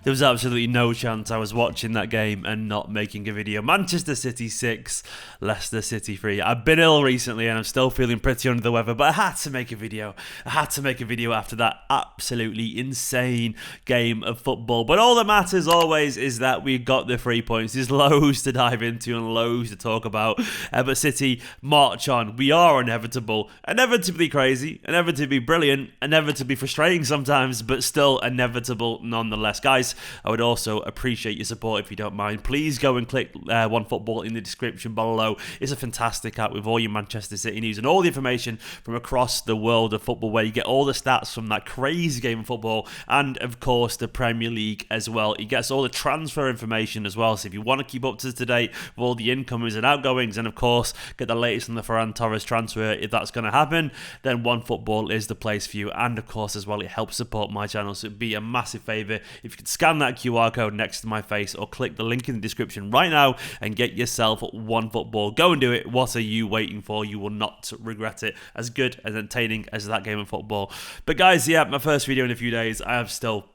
There was absolutely no chance I was watching that game and not making a video. Manchester City 6, Leicester City 3. I've been ill recently and I'm still feeling pretty under the weather, but I had to make a video. I had to make a video after that absolutely insane game of football. But all that matters always is that we got the 3 points. There's loads to dive into and loads to talk about. But City march on. We are inevitable. Inevitably crazy. Inevitably brilliant. Inevitably frustrating sometimes, but still inevitable nonetheless. Guys, I would also appreciate your support if you don't mind. Please go and click OneFootball in the description below. It's a fantastic app with all your Manchester City news and all the information from across the world of football, where you get all the stats from that crazy game of football and, of course, the Premier League as well. It gets all the transfer information as well. So if you want to keep up to date with all the incomings and outgoings, and, of course, get the latest on the Ferran Torres transfer, if that's going to happen, then OneFootball is the place for you. And, of course, as well, it helps support my channel. So it'd be a massive favour if you could scan that QR code next to my face or click the link in the description right now and get yourself OneFootball. Go and do it. What are you waiting for? You will not regret it. As good, as entertaining as that game of football. But guys, yeah, my first video in a few days. I have still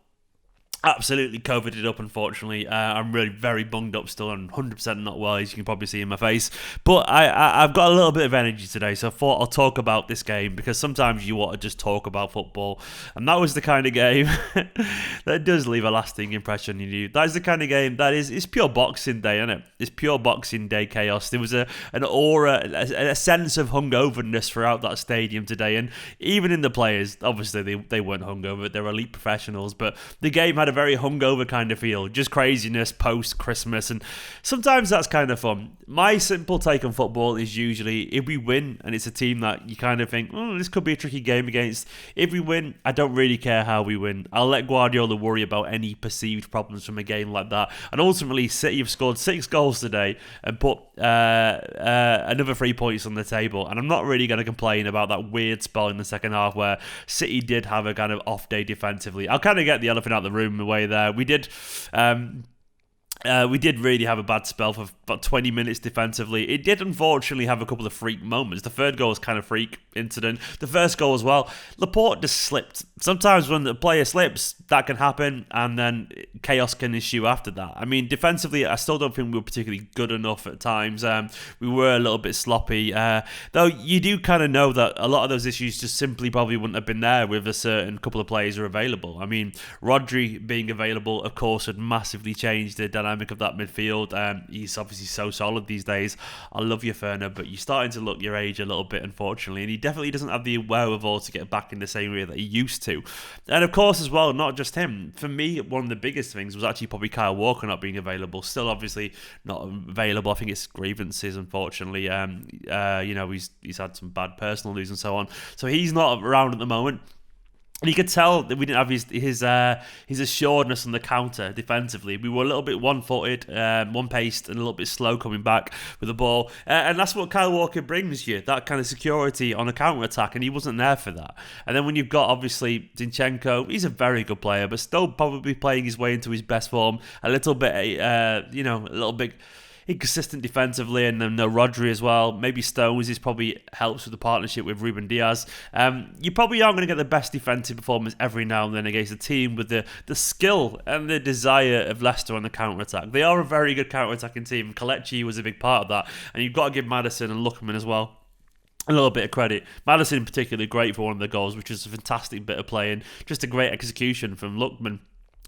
absolutely coveted up, unfortunately. I'm really very bunged up still and 100% not well, as you can probably see in my face. But I've got a little bit of energy today, so I thought I'll talk about this game, because sometimes you want to just talk about football. And that was the kind of game that does leave a lasting impression on you. That is the kind of game that it's pure Boxing Day, isn't it? It's pure Boxing Day chaos. There was an aura, a sense of hungoverness throughout that stadium today. And even in the players, obviously they weren't hungover, they're elite professionals, but the game had a very hungover kind of feel, just craziness post-Christmas, and sometimes that's kind of fun. My simple take on football is usually if we win and it's a team that you kind of think, this could be a tricky game against. If we win, I don't really care how we win. I'll let Guardiola worry about any perceived problems from a game like that. And ultimately, City have scored 6 goals today and put another 3 points on the table. And I'm not really going to complain about that weird spell in the second half where City did have a kind of off day defensively. I'll kind of get the elephant out of the room away there. We did really have a bad spell for about 20 minutes defensively. It did unfortunately have a couple of freak moments. The third goal was kind of freak incident. The first goal as well. Laporte just slipped. Sometimes when the player slips, that can happen, and then chaos can ensue after that. I mean, defensively, I still don't think we were particularly good enough at times. We were a little bit sloppy. Though you do kind of know that a lot of those issues just simply probably wouldn't have been there with a certain couple of players who are available. I mean, Rodri being available, of course, would massively change the dynamic of that midfield. He's obviously so solid these days. I love you, Ferner, but you're starting to look your age a little bit, unfortunately, and he definitely doesn't have the wherewithal to get back in the same way that he used to. And of course, as well, not just him. For me, one of the biggest things was actually probably Kyle Walker not being available. Still, obviously, not available. I think it's grievances, unfortunately. He's had some bad personal news and so on, so he's not around at the moment. And you could tell that we didn't have his assuredness on the counter defensively. We were a little bit one-footed, one-paced, and a little bit slow coming back with the ball. And that's what Kyle Walker brings you, that kind of security on a counter-attack, and he wasn't there for that. And then when you've got, obviously, Zinchenko, he's a very good player, but still probably playing his way into his best form. A little bit, a little bit inconsistent defensively, and then Rodri as well. Maybe Stones is probably helps with the partnership with Ruben Diaz. You probably aren't going to get the best defensive performance every now and then against a team with the skill and the desire of Leicester on the counter-attack. They are a very good counter-attacking team. Kelechi was a big part of that, and you've got to give Maddison and Lookman as well a little bit of credit. Maddison in particular, great for one of the goals, which was a fantastic bit of play and just a great execution from Lookman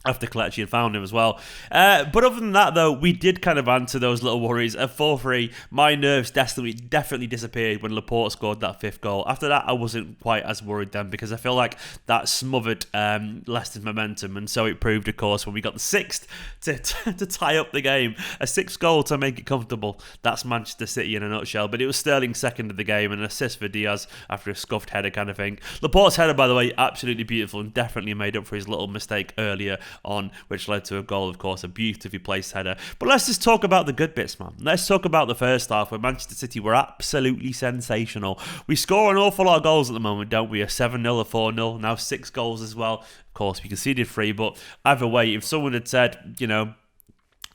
after Kelechi had found him as well. But other than that, though, we did kind of answer those little worries. At 4-3, my nerves definitely disappeared when Laporte scored that 5th goal. After that, I wasn't quite as worried then, because I feel like that smothered Leicester's momentum, and so it proved, of course, when we got the 6th to tie up the game. A 6th goal to make it comfortable. That's Manchester City in a nutshell. But it was Sterling's second of the game, and an assist for Diaz after a scuffed header kind of thing. Laporte's header, by the way, absolutely beautiful, and definitely made up for his little mistake earlier on, which led to a goal, of course, a beautifully placed header. But let's just talk about the good bits, man. Let's talk about the first half, where Manchester City were absolutely sensational. We score an awful lot of goals at the moment, don't we? A 7-0, a 4-0, now 6 goals as well. Of course, we conceded 3, but either way, if someone had said,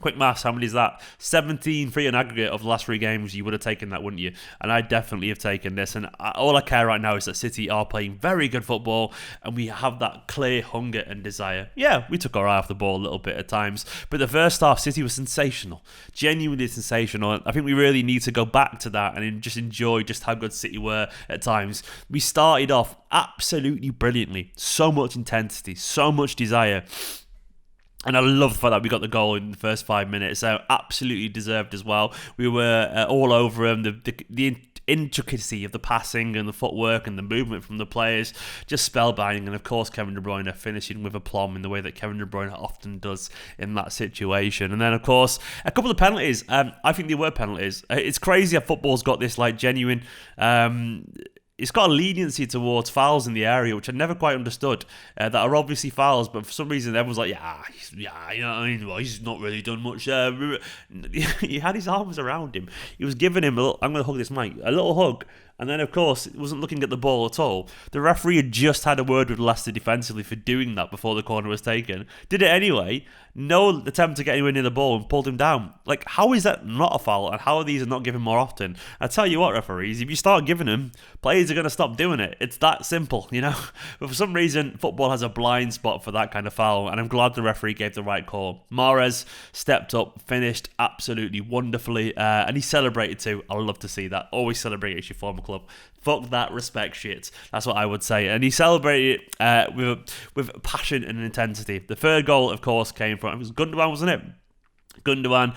Quick maths, how many is that? 17 on aggregate of the last 3 games. You would have taken that, wouldn't you? And I definitely have taken this. And all I care right now is that City are playing very good football and we have that clear hunger and desire. Yeah, we took our eye off the ball a little bit at times. But the first half, City was sensational. Genuinely sensational. I think we really need to go back to that and just enjoy just how good City were at times. We started off absolutely brilliantly. So much intensity, so much desire. And I love the fact that we got the goal in the first 5 minutes. So absolutely deserved as well. We were all over him. The intricacy of the passing and the footwork and the movement from the players, just spellbinding. And of course, Kevin De Bruyne finishing with aplomb in the way that Kevin De Bruyne often does in that situation. And then, of course, a couple of penalties. I think they were penalties. It's crazy how football's got this like genuine. It's got a leniency towards fouls in the area, which I never quite understood. That are obviously fouls, but for some reason everyone's like, yeah, you know what I mean? Well, he's not really done much. He had his arms around him. He was giving him I'm going to hug this mic, a little hug. And then, of course, it wasn't looking at the ball at all. The referee had just had a word with Leicester defensively for doing that before the corner was taken. Did it anyway. No attempt to get anywhere near the ball and pulled him down. Like, how is that not a foul? And how are these not given more often? I tell you what, referees, if you start giving them, players are going to stop doing it. It's that simple, you know? But for some reason, football has a blind spot for that kind of foul. And I'm glad the referee gave the right call. Mahrez stepped up, finished absolutely wonderfully. And he celebrated too. I love to see that. Always celebrate at your former club. Fuck that respect shit. That's what I would say. And he celebrated with passion and intensity. The third goal, of course, came from, it was Gundogan, wasn't it? Gundogan.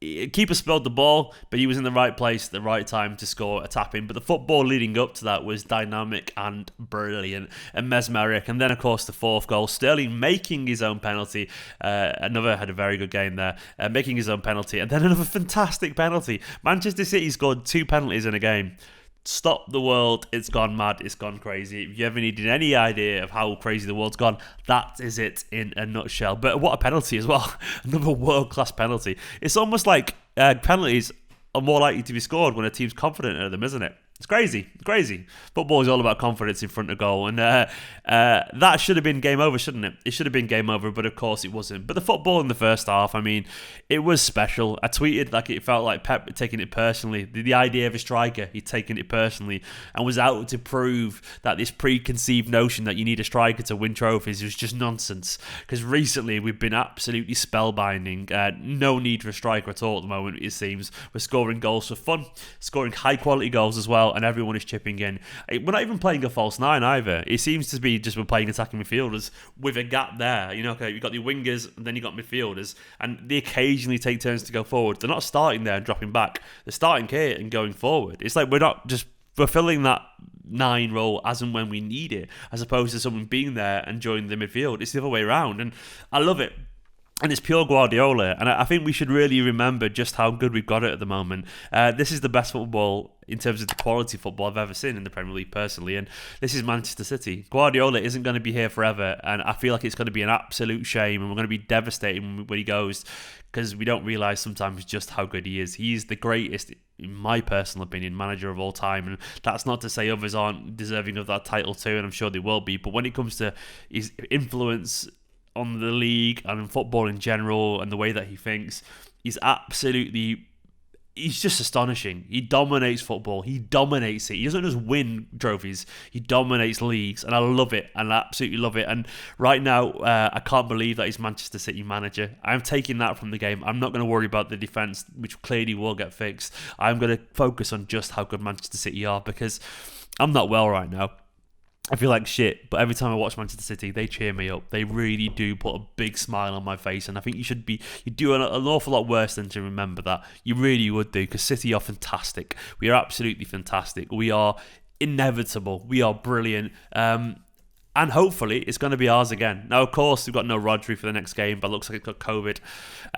Keeper spilled the ball, but he was in the right place at the right time to score a tap-in. But the football leading up to that was dynamic and brilliant and mesmeric. And then, of course, the fourth goal, Sterling making his own penalty. Another had a very good game there, making his own penalty. And then another fantastic penalty. Manchester City scored 2 penalties in a game. Stop the world. It's gone mad. It's gone crazy. If you ever needed any idea of how crazy the world's gone, that is it in a nutshell. But what a penalty as well. Another world-class penalty. It's almost like penalties are more likely to be scored when a team's confident in them, isn't it? It's crazy. It's crazy. Football is all about confidence in front of goal. And that should have been game over, shouldn't it? It should have been game over, but of course it wasn't. But the football in the first half, I mean, it was special. I tweeted like it felt like Pep taking it personally. The idea of a striker, he'd taken it personally and was out to prove that this preconceived notion that you need a striker to win trophies was just nonsense. Because recently we've been absolutely spellbinding. No need for a striker at all at the moment, it seems. We're scoring goals for fun, scoring high-quality goals as well. And everyone is chipping in. We're not even playing a false 9 either. It seems to be just we're playing attacking midfielders with a gap there. You know, okay, you've got the wingers and then you've got midfielders, and they occasionally take turns to go forward. They're not starting there and dropping back. They're starting here and going forward. It's like we're not just fulfilling that 9 role as and when we need it, as opposed to someone being there and joining the midfield. It's the other way around, and I love it. And it's pure Guardiola. And I think we should really remember just how good we've got it at the moment. This is the best football in terms of the quality football I've ever seen in the Premier League personally. And this is Manchester City. Guardiola isn't going to be here forever. And I feel like it's going to be an absolute shame. And we're going to be devastated when he goes, because we don't realise sometimes just how good he is. He's the greatest, in my personal opinion, manager of all time. And that's not to say others aren't deserving of that title too. And I'm sure they will be. But when it comes to his influence on the league and in football in general and the way that he thinks, he's just astonishing. He dominates football. He dominates it. He doesn't just win trophies. He dominates leagues, and I love it, and I absolutely love it. And right now, I can't believe that he's Manchester City manager. I'm taking that from the game. I'm not going to worry about the defence, which clearly will get fixed. I'm going to focus on just how good Manchester City are, because I'm not well right now. I feel like shit, but every time I watch Manchester City, they cheer me up. They really do put a big smile on my face, and I think you do an awful lot worse than to remember that. You really would do, because City are fantastic. We are absolutely fantastic. We are inevitable. We are brilliant. And hopefully it's going to be ours again. Now, of course, we've got no Rodri for the next game, but it looks like it's got COVID.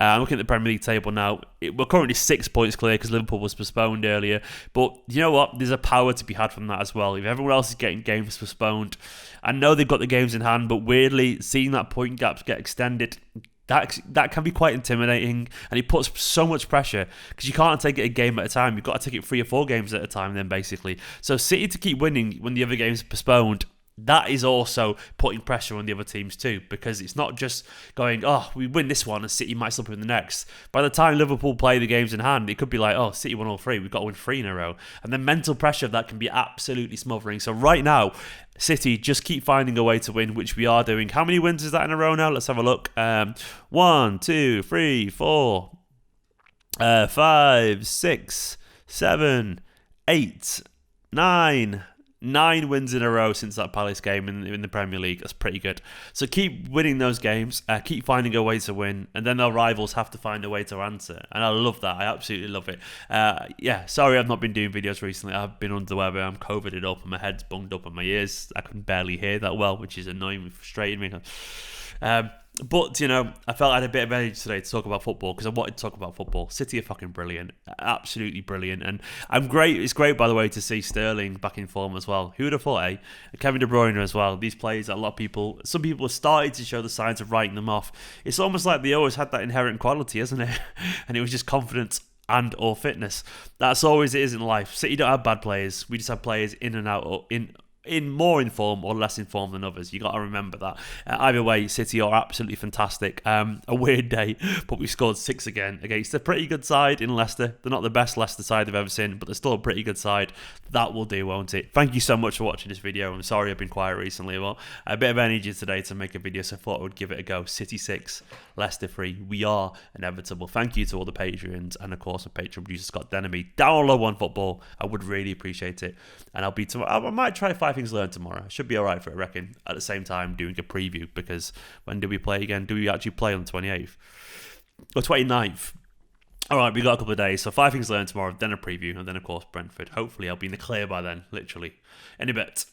I'm looking at the Premier League table now. We're currently 6 points clear because Liverpool was postponed earlier. But you know what? There's a power to be had from that as well. If everyone else is getting games postponed, I know they've got the games in hand, but weirdly, seeing that point gaps get extended, that can be quite intimidating, and it puts so much pressure because you can't take it a game at a time. You've got to take it 3 or 4 games at a time then, basically. So City to keep winning when the other games are postponed, that is also putting pressure on the other teams too, because it's not just going, oh, we win this one and City might slip in the next. By the time Liverpool play the games in hand, it could be like, oh, City won all three, we've got to win three in a row. And the mental pressure of that can be absolutely smothering. So right now, City just keep finding a way to win, which we are doing. How many wins is that in a row now? Let's have a look. 1, 2, 3, 4, 5, 6, 7, 8, 9. 9 wins in a row since that Palace game in the Premier League. That's pretty good. So keep winning those games, keep finding a way to win, and then our rivals have to find a way to answer. And I love that. I absolutely love it. Sorry I've not been doing videos recently. I've been under the weather. I'm COVIDed up and my head's bunged up and my ears, I can barely hear that well, which is annoying me, frustrating me. But, I felt I had a bit of energy today to talk about football because I wanted to talk about football. City are fucking brilliant. Absolutely brilliant. And it's great, by the way, to see Sterling back in form as well. Who would have thought, eh? Kevin De Bruyne as well. These players, some people have started to show the signs of writing them off. It's almost like they always had that inherent quality, isn't it? And it was just confidence and or fitness. That's always it is in life. City don't have bad players. We just have players in and out, or in more informed or less informed than others. You got to remember that. Either way, City are absolutely fantastic. A weird day, but we scored 6 again against a pretty good side in Leicester. They're not the best Leicester side I've ever seen, but they're still a pretty good side. That will do, won't it? Thank you so much for watching this video. I'm sorry I've been quiet recently. Well, a bit of energy today to make a video, so I thought I would give it a go. City 6, Leicester 3. We are inevitable. Thank you to all the Patreons and, of course, my Patreon producer Scott Denemy. Download OneFootball. I would really appreciate it. And I'll be tomorrow. I might try 5 things learned tomorrow. Should be alright for it, I reckon. At the same time, doing a preview, because when do we play again? Do we actually play on the 28th? Or 29th? Alright, we got a couple of days. So 5 things learned tomorrow, then a preview, and then, of course, Brentford. Hopefully, I'll be in the clear by then, literally. In a bit.